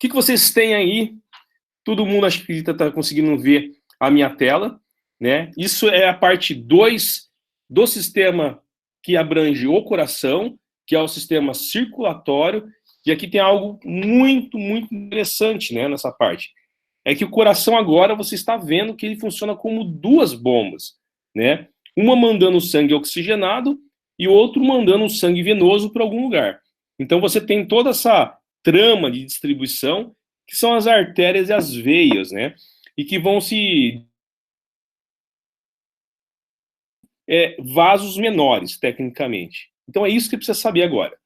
que vocês têm aí? Todo mundo acho que está conseguindo ver a minha tela, né? Isso é a parte 2 do sistema que abrange o coração, que é o sistema circulatório, e aqui tem algo muito, muito interessante, né, nessa parte. É que o coração agora, você está vendo que ele funciona como duas bombas, né? Uma mandando sangue oxigenado e o outro mandando sangue venoso para algum lugar. Então você tem toda essa trama de distribuição, que são as artérias e as veias, né? E que vão se... vasos menores, tecnicamente. Então é isso que precisa saber agora.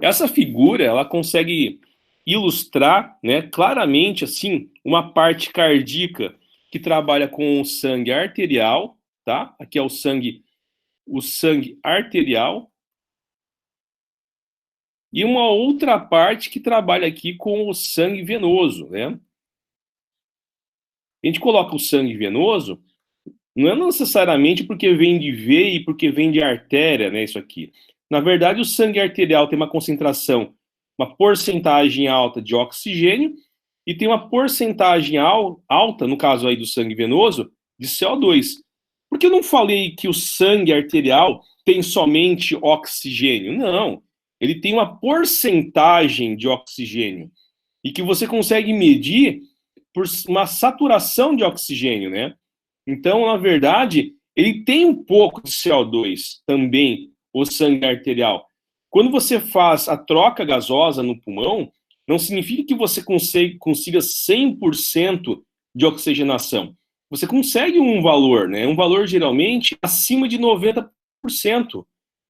Essa figura, ela consegue ilustrar, né, claramente, assim, uma parte cardíaca que trabalha com o sangue arterial, tá? Aqui é o sangue arterial. E uma outra parte que trabalha aqui com o sangue venoso, né? A gente coloca o sangue venoso, não é necessariamente porque vem de veia e porque vem de artéria, né, isso aqui. Na verdade, o sangue arterial tem uma concentração, uma porcentagem alta de oxigênio e tem uma porcentagem alta, no caso aí do sangue venoso, de CO2. Por que eu não falei que o sangue arterial tem somente oxigênio? Não, ele tem uma porcentagem de oxigênio e que você consegue medir por uma saturação de oxigênio, né? Então, na verdade, ele tem um pouco de CO2 também, o sangue arterial. Quando você faz a troca gasosa no pulmão, não significa que você consiga 100% de oxigenação. Você consegue um valor, né? Um valor geralmente acima de 90%.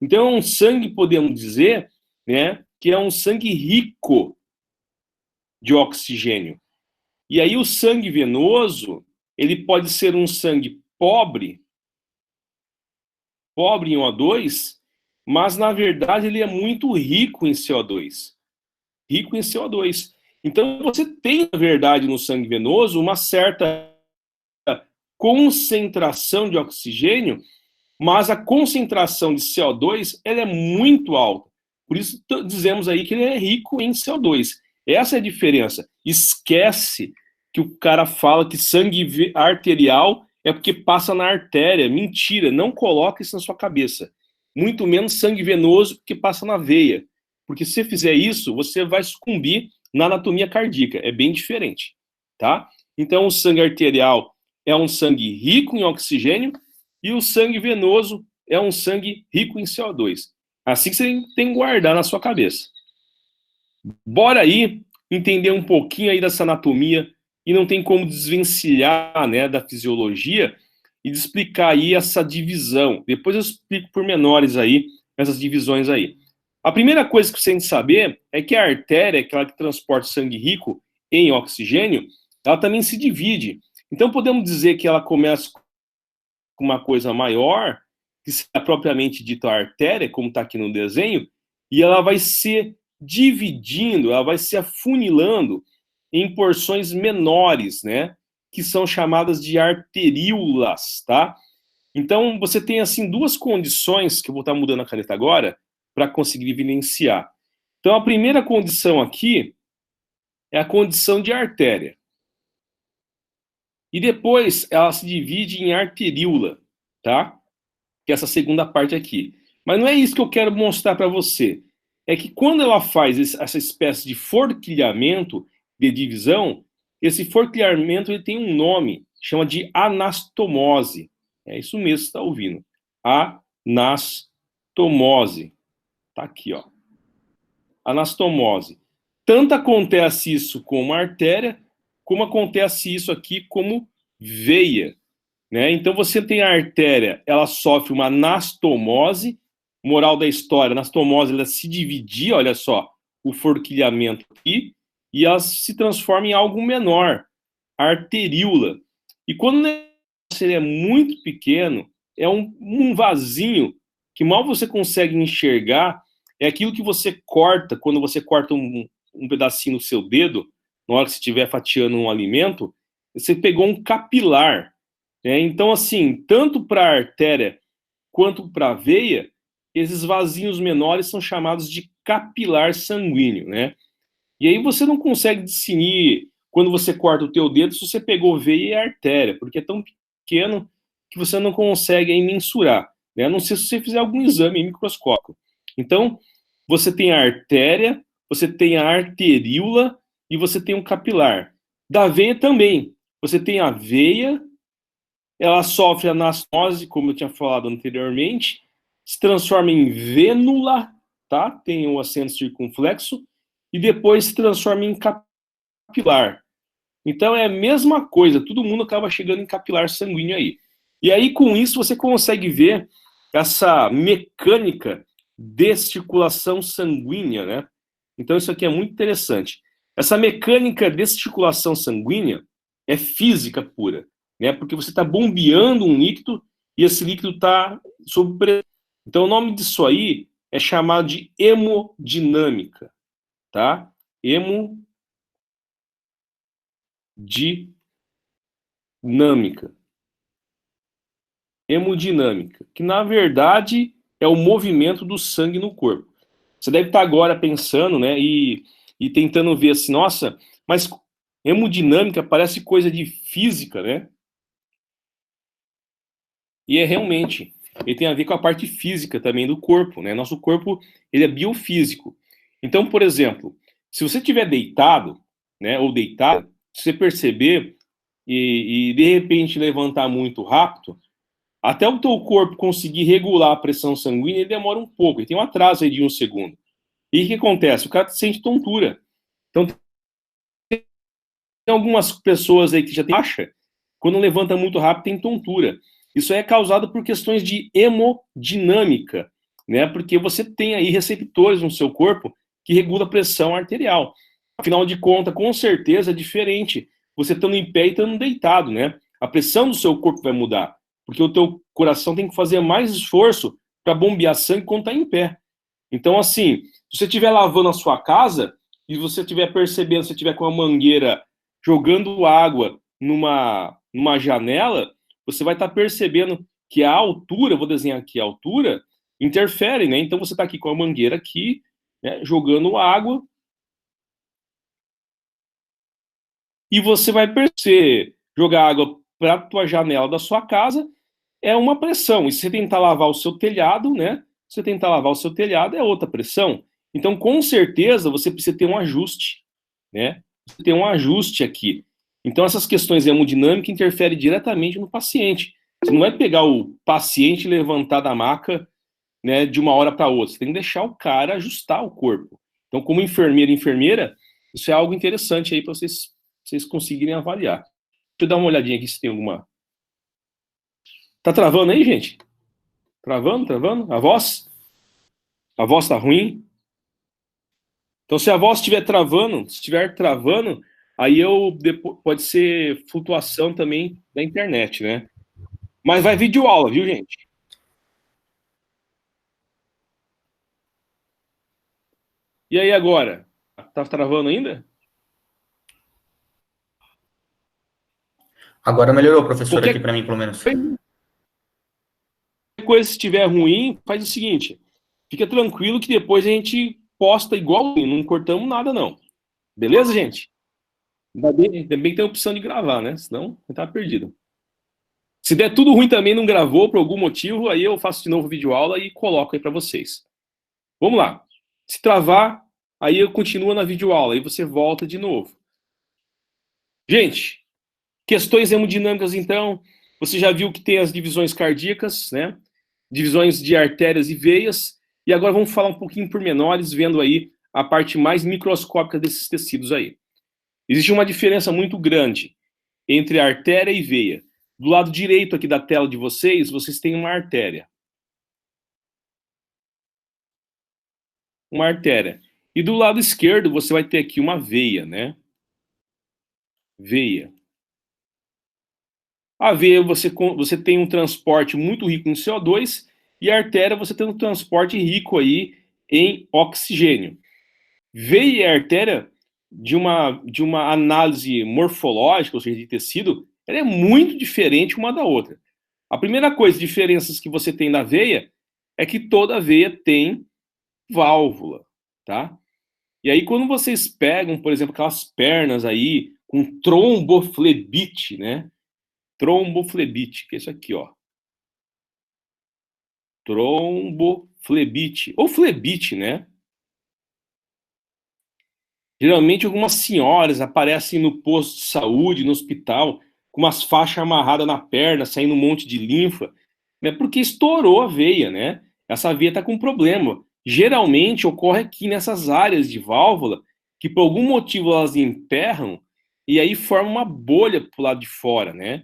Então, é um sangue, podemos dizer, né, que é um sangue rico de oxigênio. E aí o sangue venoso, ele pode ser um sangue pobre em O2, mas na verdade ele é muito rico em CO2. Rico em CO2. Então você tem, na verdade, no sangue venoso uma certa concentração de oxigênio, mas a concentração de CO2 ela é muito alta. Por isso dizemos aí que ele é rico em CO2. Essa é a diferença. Esquece que o cara fala que sangue arterial é porque passa na artéria. Mentira, não coloque isso na sua cabeça. Muito menos sangue venoso porque passa na veia. Porque se você fizer isso, você vai sucumbir na anatomia cardíaca. É bem diferente, tá? Então o sangue arterial é um sangue rico em oxigênio e o sangue venoso é um sangue rico em CO2. Assim que você tem que guardar na sua cabeça. Bora aí entender um pouquinho aí dessa anatomia e não tem como desvencilhar, né, da fisiologia e de explicar aí essa divisão. Depois eu explico por menores aí, essas divisões aí. A primeira coisa que você tem que saber é que a artéria, aquela que transporta sangue rico em oxigênio, ela também se divide. Então podemos dizer que ela começa com uma coisa maior, que é propriamente dita a artéria, como está aqui no desenho, e ela vai se dividindo, ela vai se afunilando em porções menores, né? Que são chamadas de arteríolas, tá? Então, você tem, assim, duas condições, que eu vou estar mudando a caneta agora, para conseguir evidenciar. Então, a primeira condição aqui é a condição de artéria. E depois, ela se divide em arteríola, tá? Que é essa segunda parte aqui. Mas não é isso que eu quero mostrar para você. É que quando ela faz essa espécie de forquilhamento de divisão, esse forquilhamento ele tem um nome, chama de anastomose. É isso mesmo que você está ouvindo. Anastomose. Tá aqui, ó. Anastomose. Tanto acontece isso com a artéria, como acontece isso aqui como veia. Né? Então você tem a artéria, ela sofre uma anastomose, moral da história, a anastomose ela se dividir, olha só, o forquilhamento aqui, e ela se transforma em algo menor, a arteríola. E quando o negócio é muito pequeno, é um vasinho que mal você consegue enxergar, é aquilo que você corta, quando você corta um pedacinho no seu dedo, na hora que você estiver fatiando um alimento, você pegou um capilar. Então, assim, tanto para a artéria quanto para a veia, esses vasinhos menores são chamados de capilar sanguíneo, né? E aí você não consegue discernir, quando você corta o teu dedo, se você pegou veia e artéria, porque é tão pequeno que você não consegue aí mensurar, né? A não ser se você fizer algum exame microscópico. Então, você tem a artéria, você tem a arteríola e você tem um capilar. Da veia também. Você tem a veia, ela sofre anastomose, como eu tinha falado anteriormente, se transforma em vênula, tá? Tem o acento circunflexo, e depois se transforma em capilar. Então é a mesma coisa, todo mundo acaba chegando em capilar sanguíneo aí. E aí, com isso, você consegue ver essa mecânica de circulação sanguínea, né? Então isso aqui é muito interessante. Essa mecânica de circulação sanguínea é física pura, né? Porque você está bombeando um líquido e esse líquido está sob pressão. Então o nome disso aí é chamado de hemodinâmica, tá? Hemodinâmica. Hemodinâmica, que na verdade é o movimento do sangue no corpo. Você deve estar agora pensando, né, e tentando ver assim, nossa, mas hemodinâmica parece coisa de física, né? E é realmente, ele tem a ver com a parte física também do corpo, né? Nosso corpo, ele é biofísico. Então, por exemplo, se você estiver deitado, né, ou deitado, se você perceber e de repente levantar muito rápido, até o teu corpo conseguir regular a pressão sanguínea, ele demora um pouco, ele tem um atraso aí de 1 segundo. E o que acontece? O cara sente tontura. Então, tem algumas pessoas aí que já tem baixa, quando levanta muito rápido, tem tontura. Isso é causado por questões de hemodinâmica, né? Porque você tem aí receptores no seu corpo que regula a pressão arterial. Afinal de contas, com certeza é diferente você estando em pé e estando deitado, né? A pressão do seu corpo vai mudar, porque o teu coração tem que fazer mais esforço para bombear sangue quando está em pé. Então, assim, se você estiver lavando a sua casa e você estiver percebendo, se você estiver com a mangueira jogando água numa janela, você vai estar percebendo que a altura, vou desenhar aqui a altura, interfere, né? Então você está aqui com a mangueira aqui, né, jogando água, e você vai perceber jogar água para a tua janela da sua casa é uma pressão. E se você tentar lavar o seu telhado, né? Se você tentar lavar o seu telhado é outra pressão. Então, com certeza, você precisa ter um ajuste, né? Você tem um ajuste aqui. Então, essas questões hemodinâmicas interferem diretamente no paciente. Você não vai pegar o paciente e levantar da maca, né, de uma hora para outra. Você tem que deixar o cara ajustar o corpo. Então, como enfermeiro e enfermeira, isso é algo interessante aí para vocês conseguirem avaliar. Deixa eu dar uma olhadinha aqui se tem alguma. Tá travando aí, gente? Travando, travando? A voz? A voz tá ruim? Então, se a voz estiver travando, se estiver travando, aí pode ser flutuação também da internet, né? Mas vai vídeo aula, viu, gente? E aí agora? Tá travando ainda? Agora melhorou, professor, aqui Qualquer para mim, pelo menos. coisa, se estiver ruim, faz o seguinte: fica tranquilo que depois a gente posta igual, não cortamos nada, não. Beleza, gente? Ainda bem que tem a opção de gravar, né? Senão tá perdido. Se der tudo ruim também, não gravou por algum motivo, aí eu faço de novo vídeo aula e coloco aí para vocês. Vamos lá. Se travar, aí eu continuo na vídeo aula, aí você volta de novo. Gente, questões hemodinâmicas, então, você já viu que tem as divisões cardíacas, né? Divisões de artérias e veias, e agora vamos falar um pouquinho por menores, vendo aí a parte mais microscópica desses tecidos aí. Existe uma diferença muito grande entre artéria e veia. Do lado direito aqui da tela de vocês têm uma artéria. Uma artéria. E do lado esquerdo você vai ter aqui uma veia, né? Veia. A veia você tem um transporte muito rico em CO2 e a artéria você tem um transporte rico aí em oxigênio. Veia e artéria, de uma análise morfológica, ou seja, de tecido, ela é muito diferente uma da outra. A primeira coisa, diferenças que você tem na veia, é que toda veia tem válvula, tá? E aí, quando vocês pegam, por exemplo, aquelas pernas aí com tromboflebite, né? Tromboflebite, que é isso aqui, ó. Tromboflebite, ou flebite, né? Geralmente, algumas senhoras aparecem no posto de saúde, no hospital, com umas faixas amarradas na perna, saindo um monte de linfa, né? Porque estourou a veia, né? Essa veia está com problema. Geralmente ocorre aqui nessas áreas de válvula, que por algum motivo elas emperram e aí forma uma bolha pro lado de fora, né?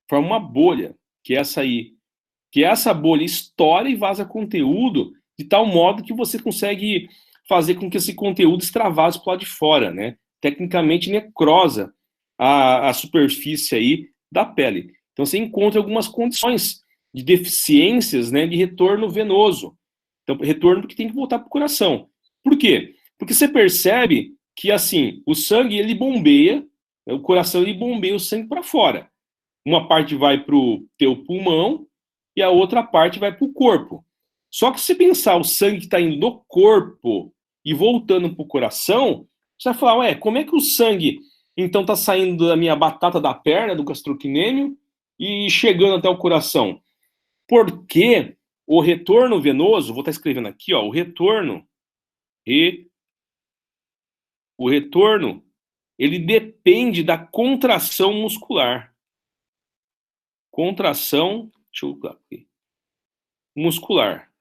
Forma uma bolha, que é essa aí. Que essa bolha estoura e vaza conteúdo de tal modo que você consegue fazer com que esse conteúdo extravase para o lado de fora, né? Tecnicamente necrosa a superfície aí da pele. Então você encontra algumas condições de deficiências, né, de retorno venoso. Então, retorno porque tem que voltar para o coração. Por quê? Porque você percebe que, assim, o sangue, ele bombeia, o coração, ele bombeia o sangue para fora. Uma parte vai para o teu pulmão e a outra parte vai para o corpo. Só que se pensar o sangue que está indo do corpo e voltando para o coração, você vai falar, ué, como é que o sangue então está saindo da minha batata da perna, do gastrocnêmio, e chegando até o coração? Porque o retorno venoso, vou estar escrevendo aqui, ó, o retorno, ele depende da contração muscular. Contração, deixa eu colocar aqui, muscular.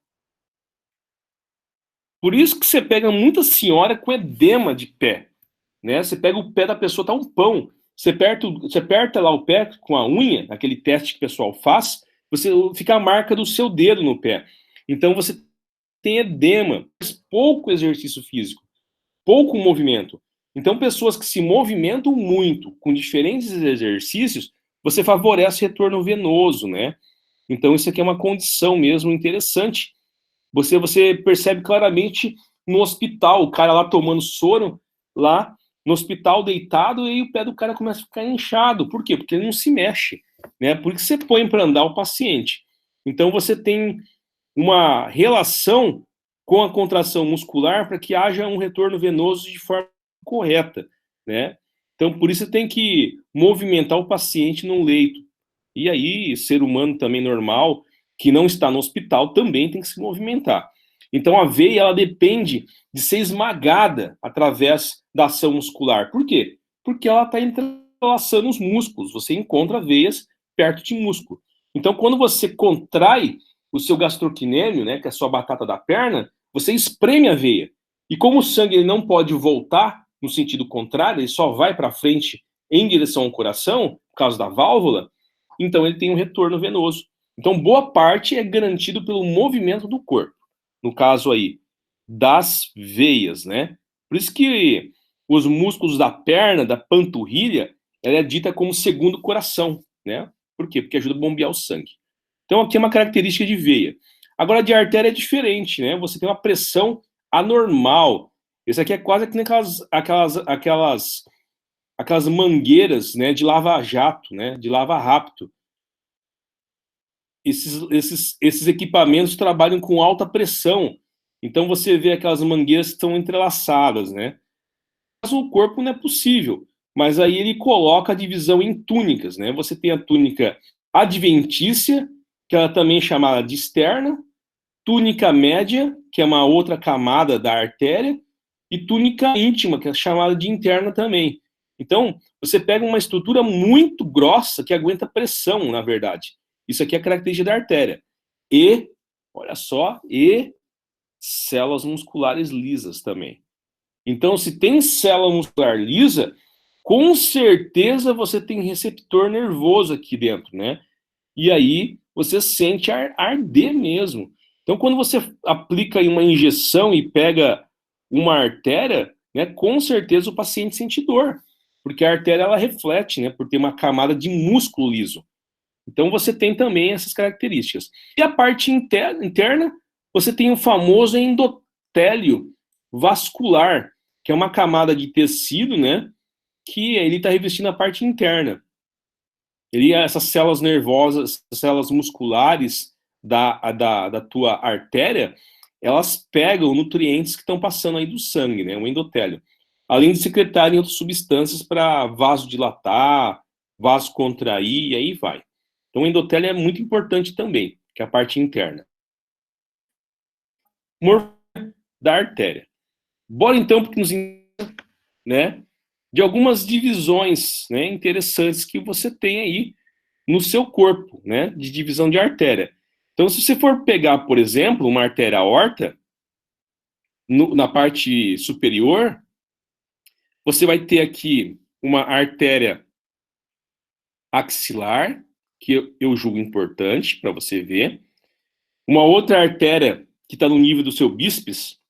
Por isso que você pega muita senhora com edema de pé, né? Você pega o pé da pessoa, tá um pão. Você aperta lá o pé com a unha, aquele teste que o pessoal faz, você fica a marca do seu dedo no pé. Então você tem edema, pouco exercício físico, pouco movimento. Então pessoas que se movimentam muito com diferentes exercícios, você favorece retorno venoso, né? Então isso aqui é uma condição mesmo interessante. Você percebe claramente no hospital, o cara lá tomando soro, lá no hospital deitado, e aí o pé do cara começa a ficar inchado. Por quê? Porque ele não se mexe, né? Por que você põe para andar o paciente? Então você tem uma relação com a contração muscular para que haja um retorno venoso de forma correta, né? Então por isso você tem que movimentar o paciente no leito. E aí, ser humano também normal, que não está no hospital, também tem que se movimentar. Então, a veia, ela depende de ser esmagada através da ação muscular. Por quê? Porque ela está entrelaçando os músculos. Você encontra veias perto de músculo. Então, quando você contrai o seu gastrocnêmio, né, que é a sua batata da perna, você espreme a veia. E como o sangue ele não pode voltar no sentido contrário, ele só vai para frente em direção ao coração, por causa da válvula, então ele tem um retorno venoso. Então, boa parte é garantido pelo movimento do corpo. No caso aí, das veias, né? Por isso que os músculos da perna, da panturrilha, ela é dita como segundo coração, né? Por quê? Porque ajuda a bombear o sangue. Então, aqui é uma característica de veia. Agora, de artéria é diferente, né? Você tem uma pressão anormal. Isso aqui é quase que aquelas mangueiras, né, de lava-jato, né, de lava-rápido. Esses equipamentos trabalham com alta pressão. Então você vê aquelas mangueiras que estão entrelaçadas, né? Mas o corpo não é possível. Mas aí ele coloca a divisão em túnicas, né? Você tem a túnica adventícia, que ela também é chamada de externa, túnica média, que é uma outra camada da artéria, e túnica íntima, que é chamada de interna também. Então, você pega uma estrutura muito grossa que aguenta pressão, na verdade. Isso aqui é característica da artéria. E, olha só, e células musculares lisas também. Então, se tem célula muscular lisa, com certeza você tem receptor nervoso aqui dentro, né? E aí você sente arder mesmo. Então, quando você aplica uma injeção e pega uma artéria, né, com certeza o paciente sente dor, porque a artéria ela reflete, né, por ter uma camada de músculo liso. Então você tem também essas características. E a parte interna, você tem o famoso endotélio vascular, que é uma camada de tecido, né, que ele está revestindo a parte interna. Essas células nervosas, células musculares, da tua artéria, elas pegam nutrientes que estão passando aí do sangue, né, o endotélio, além de secretarem outras substâncias para vasodilatar, vasocontrair, e aí vai. Então o endotélio é muito importante também, que é a parte interna. Da artéria. Bora então, porque nos, né, de algumas divisões, né, interessantes que você tem aí no seu corpo, né, de divisão de artéria. Então, se você for pegar, por exemplo, uma artéria aorta, na parte superior, você vai ter aqui uma artéria axilar, que eu julgo importante para você ver. Uma outra artéria que está no nível do seu bíceps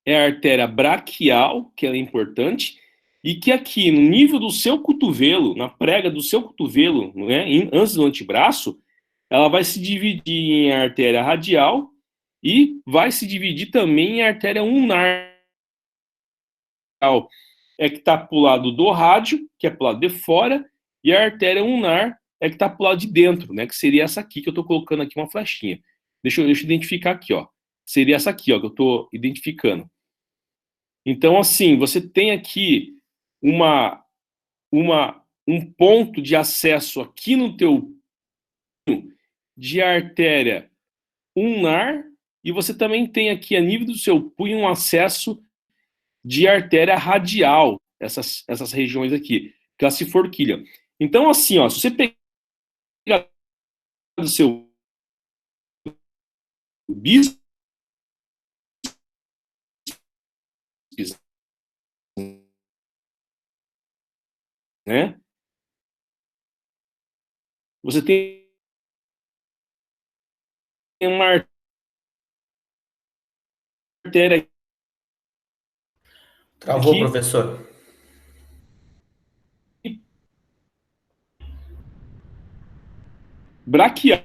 é a artéria braquial, que ela é importante, e que aqui, no nível do seu cotovelo, na prega do seu cotovelo, né, antes do antebraço, ela vai se dividir em artéria radial e vai se dividir também em artéria ulnar, é que está para o lado do rádio, que é para o lado de fora, e a artéria ulnar é que está para o lado de dentro, né, que seria essa aqui, que eu estou colocando aqui uma flechinha. Deixa eu identificar aqui, ó. Seria essa aqui, ó, que eu estou identificando. Então, assim, você tem aqui um ponto de acesso aqui no teu de artéria ulnar, e você também tem aqui a nível do seu punho um acesso de artéria radial, essas regiões aqui, que elas se forquilham. Então, assim, ó, se você pegar o seu bíceps, né, você tem uma artéria Travou, aqui, professor. braquial. E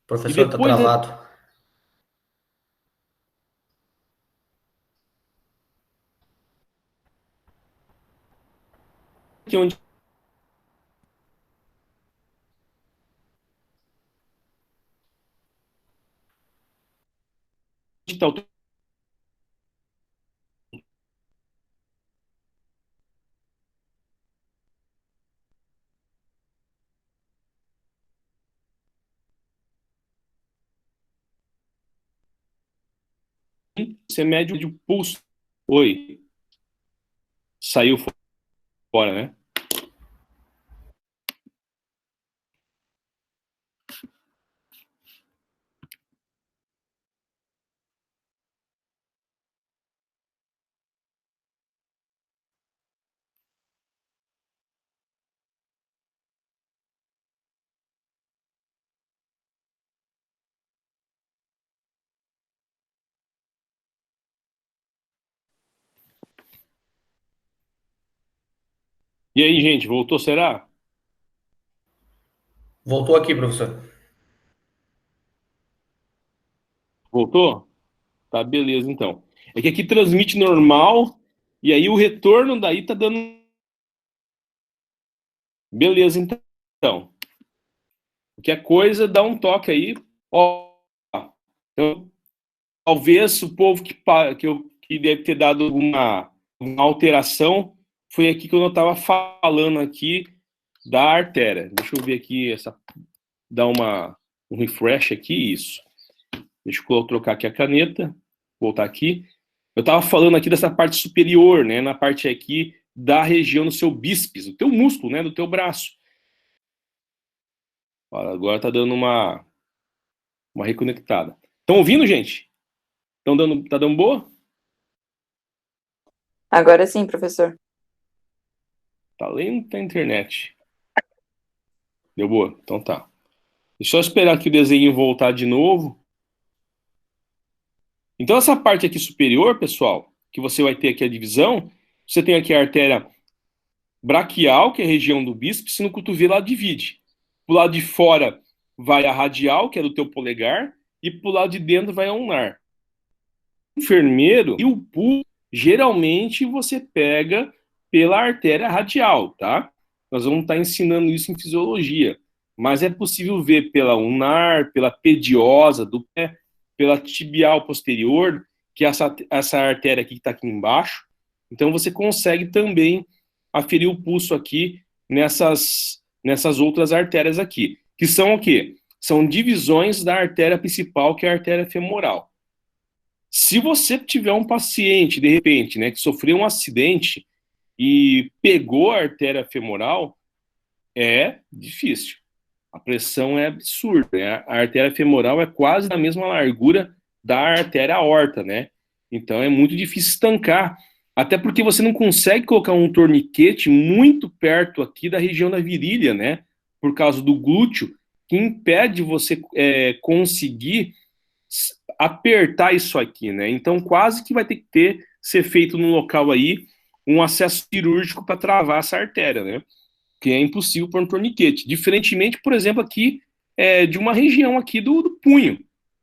Professor, tá depois travado. aqui onde está o você mede o pulso. Oi, saiu fora, né? E aí, gente, voltou, será? Voltou aqui, professor. Voltou? Tá, beleza, então. É que aqui transmite normal, e aí o retorno daí tá dando. Beleza, então. Qualquer coisa, dá um toque aí. Ó, então, talvez o povo que deve ter dado alguma alteração foi aqui que eu estava falando aqui da artéria. Deixa eu ver aqui, dar um refresh aqui, isso. Deixa eu trocar aqui a caneta, voltar aqui. Eu estava falando aqui dessa parte superior, né, na parte aqui da região do seu bíceps, do teu músculo, né, do teu braço. Agora tá dando uma reconectada. Estão ouvindo, gente? Tá dando boa? Agora sim, professor. Tá lento a internet. Deu boa? Então tá. Deixa eu esperar aqui o desenho voltar de novo. Então essa parte aqui superior, pessoal, que você vai ter aqui a divisão, você tem aqui a artéria braquial, que é a região do bíceps, e no cotovelo ela divide. Pro lado de fora vai a radial, que é do teu polegar, e pro lado de dentro vai a ulnar. O enfermeiro e o pulso, geralmente você pega pela artéria radial, tá? Nós vamos estar ensinando isso em fisiologia, mas é possível ver pela ulnar, pela pediosa do pé, pela tibial posterior, que é essa artéria aqui que está aqui embaixo. Então você consegue também aferir o pulso aqui nessas outras artérias aqui, que são o quê? São divisões da artéria principal, que é a artéria femoral. Se você tiver um paciente, de repente, né, que sofreu um acidente e pegou a artéria femoral, é difícil. A pressão é absurda, né? A artéria femoral é quase da mesma largura da artéria aorta, né? Então é muito difícil estancar, até porque você não consegue colocar um torniquete muito perto aqui da região da virilha, né? Por causa do glúteo, que impede você conseguir apertar isso aqui, né? Então quase que vai ter que ser feito no local aí um acesso cirúrgico para travar essa artéria, né? Que é impossível por um torniquete. Diferentemente, por exemplo, aqui de uma região aqui do punho.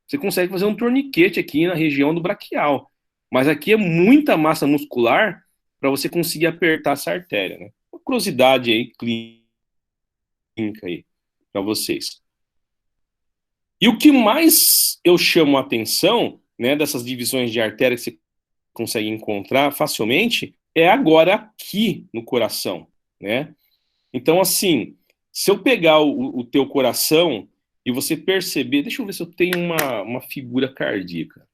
Você consegue fazer um torniquete aqui na região do braquial. Mas aqui é muita massa muscular para você conseguir apertar essa artéria, né? Uma curiosidade aí clínica aí para vocês. E o que mais eu chamo a atenção, né, dessas divisões de artéria que você consegue encontrar facilmente, é agora aqui no coração, né? Então, assim, se eu pegar o teu coração e você perceber, deixa eu ver se eu tenho uma figura cardíaca.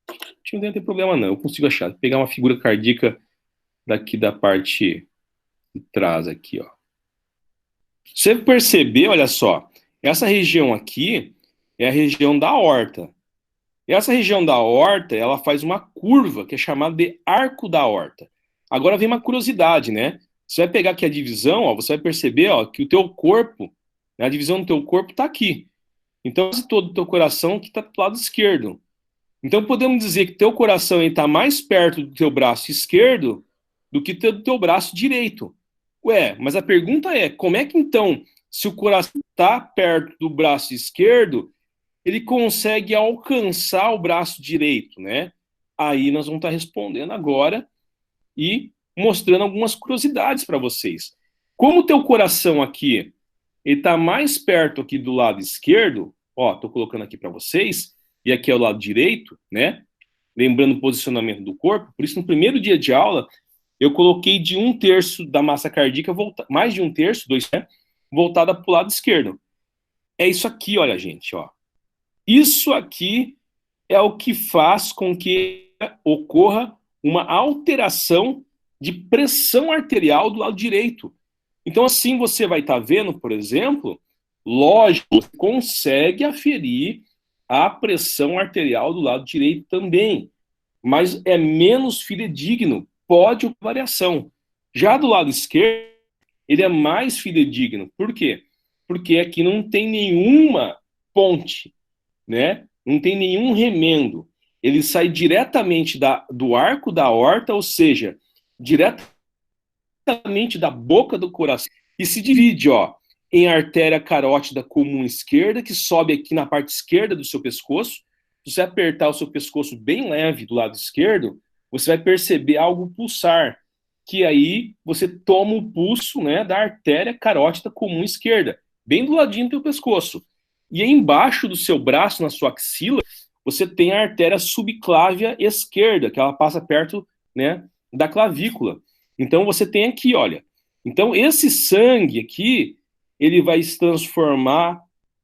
Acho que não deve ter problema não, eu consigo achar. Vou pegar uma figura cardíaca daqui da parte de trás aqui, ó. Você perceber, olha só, essa região aqui é a região da aorta. E essa região da aorta, ela faz uma curva que é chamada de arco da aorta. Agora vem uma curiosidade, né? Você vai pegar aqui a divisão, ó, você vai perceber, ó, que o teu corpo, né, a divisão do teu corpo está aqui. Então, quase todo o teu coração que está do lado esquerdo. Então, podemos dizer que teu coração está mais perto do teu braço esquerdo do que do teu braço direito. Ué, mas a pergunta é, como é que então, se o coração está perto do braço esquerdo, ele consegue alcançar o braço direito, né? Aí nós vamos estar respondendo agora e mostrando algumas curiosidades para vocês. Como o teu coração aqui, ele está mais perto aqui do lado esquerdo, ó, estou colocando aqui para vocês, e aqui é o lado direito, né? Lembrando o posicionamento do corpo, por isso no primeiro dia de aula, eu coloquei de 1/3 da massa cardíaca, mais de 1/3, 2, né? Voltada para o lado esquerdo. É isso aqui, olha, gente, ó. Isso aqui é o que faz com que ocorra uma alteração de pressão arterial do lado direito. Então, assim, você vai estar vendo, por exemplo, lógico, você consegue aferir a pressão arterial do lado direito também, mas é menos fidedigno, pode ocorrer variação. Já do lado esquerdo, ele é mais fidedigno. Por quê? Porque aqui não tem nenhuma ponte, né? Não tem nenhum remendo. Ele sai diretamente do arco da aorta, ou seja, diretamente da boca do coração, e se divide, ó, em artéria carótida comum esquerda, que sobe aqui na parte esquerda do seu pescoço. Se você apertar o seu pescoço bem leve do lado esquerdo, você vai perceber algo pulsar, que aí você toma o pulso, né, da artéria carótida comum esquerda, bem do ladinho do teu pescoço. E aí embaixo do seu braço, na sua axila, você tem a artéria subclávia esquerda, que ela passa perto, né, da clavícula. Então você tem aqui, olha. Então esse sangue aqui, ele vai se transformar,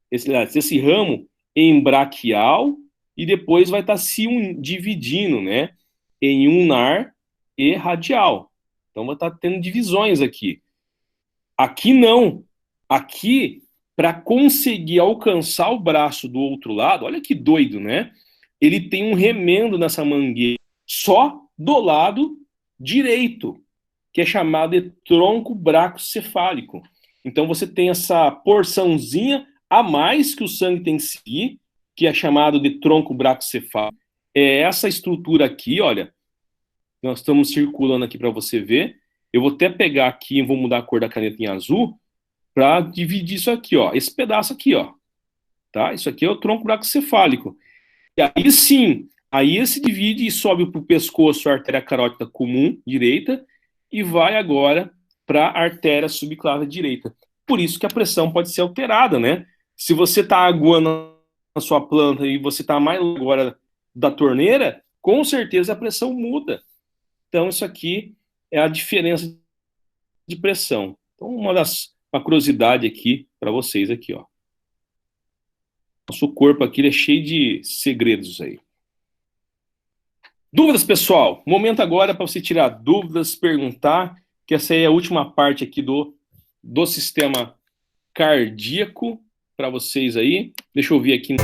esse ramo, em braquial, e depois vai estar se dividindo, né, em ulnar e radial. Então vai estar tendo divisões aqui. Aqui não. Aqui, para conseguir alcançar o braço do outro lado, olha que doido, né? Ele tem um remendo nessa mangueira só do lado direito, que é chamado de tronco bracocefálico. Então você tem essa porçãozinha a mais que o sangue tem que seguir, que é chamado de tronco bracocefálico. É essa estrutura aqui, olha, nós estamos circulando aqui para você ver. Eu vou até pegar aqui e vou mudar a cor da caneta em azul, para dividir isso aqui, ó, esse pedaço aqui, ó, tá? Isso aqui é o tronco braquicefálico. E aí sim, aí se divide e sobe para o pescoço a artéria carótida comum direita e vai agora para a artéria subclávia direita. Por isso que a pressão pode ser alterada, né? Se você está aguando a sua planta e você está mais agora da torneira, com certeza a pressão muda. Então isso aqui é a diferença de pressão. Então uma curiosidade aqui para vocês aqui, ó. Nosso corpo aqui é cheio de segredos aí. Dúvidas, pessoal? Momento agora para você tirar dúvidas, perguntar, que essa é a última parte aqui do sistema cardíaco para vocês aí. Deixa eu ver aqui.